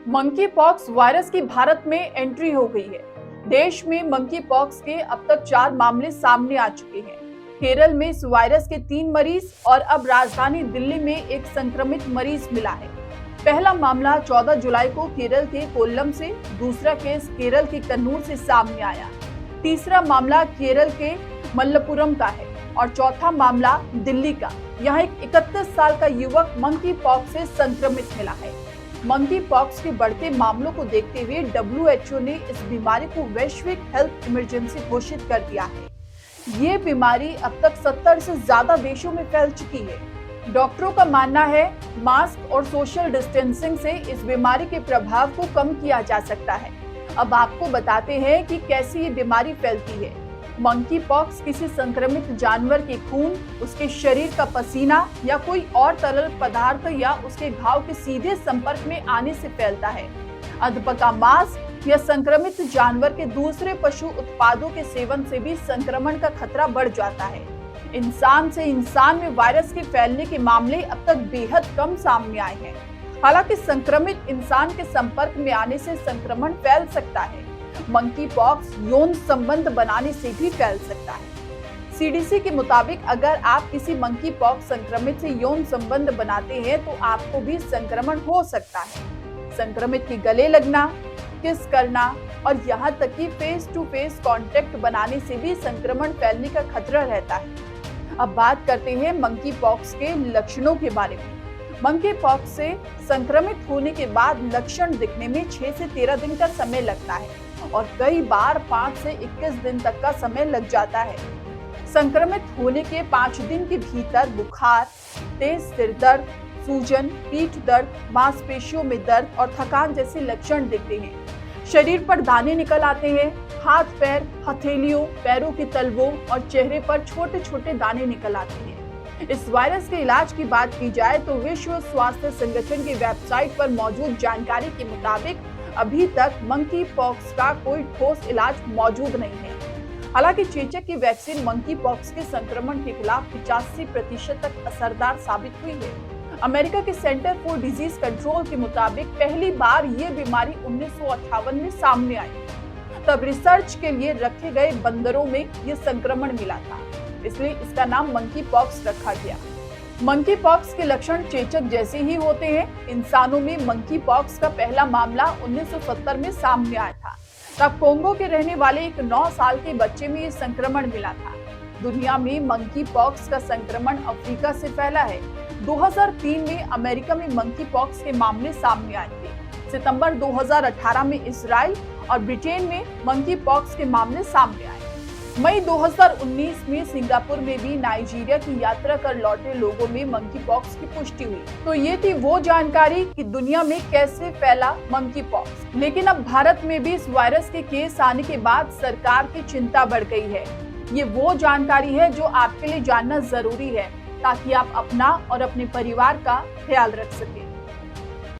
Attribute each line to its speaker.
Speaker 1: Monkey pox virus की भारत में entry हो गई है। देश में मंकी पॉक्स के अब तक 4 मामले सामने आ चुके हैं। केरल में इस वायरस के 3 मरीज और अब राजधानी दिल्ली में एक संक्रमित मरीज मिला है। पहला मामला 14 जुलाई को केरल के कोल्लम से, दूसरा केस केरल के कन्नूर से सामने आया। तीसरा मामला केरल के मल्लपुरम का है और चौथा मामला दिल्ली का। यहाँ एक 31 साल का युवक मंकी पॉक्स से संक्रमित मिला है। मंकी पॉक्स के बढ़ते मामलों को देखते हुए WHO ने इस बीमारी को वैश्विक हेल्थ इमरजेंसी घोषित कर दिया है। ये बीमारी अब तक 70 से ज्यादा देशों में फैल चुकी है। डॉक्टरों का मानना है मास्क और सोशल डिस्टेंसिंग से इस बीमारी के प्रभाव को कम किया जा सकता है। अब आपको बताते हैं कि कैसे ये बीमारी फैलती है। मंकी पॉक्स किसी संक्रमित जानवर के खून, उसके शरीर का पसीना या कोई और तरल पदार्थ या उसके घाव के सीधे संपर्क में आने से फैलता है। अधपका मांस या संक्रमित जानवर के दूसरे पशु उत्पादों के सेवन से भी संक्रमण का खतरा बढ़ जाता है। इंसान से इंसान में वायरस के फैलने के मामले अब तक बेहद कम सामने आए हैं। हालांकि संक्रमित इंसान के संपर्क में आने से संक्रमण फैल सकता है। मंकी पॉक्स यौन संबंध बनाने से भी फैल सकता है। CDC के मुताबिक अगर आप किसी मंकी पॉक्स संक्रमित से यौन संबंध बनाते हैं तो आपको भी संक्रमण हो सकता है। संक्रमित के गले लगना, किस करना और यहाँ तक कि फेस टू फेस कांटेक्ट बनाने से भी संक्रमण फैलने का खतरा रहता है। अब बात करते हैं मंकी पॉक्स के लक्षणों के बारे में। मंकी पॉक्स से संक्रमित होने के बाद लक्षण दिखने में 6 से 13 दिन का समय लगता है और कई बार 5 से 21 दिन तक का समय लग जाता है। संक्रमित होने के 5 दिन के भीतर बुखार, तेज सिर दर्द, सूजन, पीठ दर्द, मांसपेशियों में दर्द और थकान जैसे लक्षण दिखते हैं। शरीर पर दाने निकल आते हैं। हाथ पैर, हथेलियों, पैरों के तलवों और चेहरे पर छोटे छोटे दाने निकल आते हैं। इस वायरस के इलाज की बात की जाए तो विश्व स्वास्थ्य संगठन की वेबसाइट पर मौजूद जानकारी के मुताबिक अभी तक मंकी पॉक्स का कोई ठोस इलाज मौजूद नहीं है। हालांकि चेचक की वैक्सीन मंकी पॉक्स के संक्रमण के खिलाफ 85% तक असरदार साबित हुई है। अमेरिका के सेंटर फॉर डिजीज कंट्रोल के मुताबिक पहली बार ये बीमारी 1958 में सामने आई। तब रिसर्च के लिए रखे गए बंदरों में ये संक्रमण मिला था, इसलिए इसका नाम मंकी पॉक्स रखा गया। मंकी पॉक्स के लक्षण चेचक जैसे ही होते हैं। इंसानों में मंकी पॉक्स का पहला मामला 1970 में सामने आया था। तब कोंगो के रहने वाले एक 9 साल के बच्चे में ये संक्रमण मिला था। दुनिया में मंकी पॉक्स का संक्रमण अफ्रीका से फैला है। 2003 में अमेरिका में मंकी पॉक्स के मामले सामने आए थे। सितंबर 2018 में इजराइल और ब्रिटेन में मंकी पॉक्स के मामले सामने आए। मई 2019 में सिंगापुर में भी नाइजीरिया की यात्रा कर लौटे लोगों में मंकी पॉक्स की पुष्टि हुई। तो ये थी वो जानकारी कि दुनिया में कैसे फैला मंकी पॉक्स। लेकिन अब भारत में भी इस वायरस के केस आने के बाद सरकार की चिंता बढ़ गई है। ये वो जानकारी है जो आपके लिए जानना जरूरी है ताकि आप अपना और अपने परिवार का ख्याल रख सकें।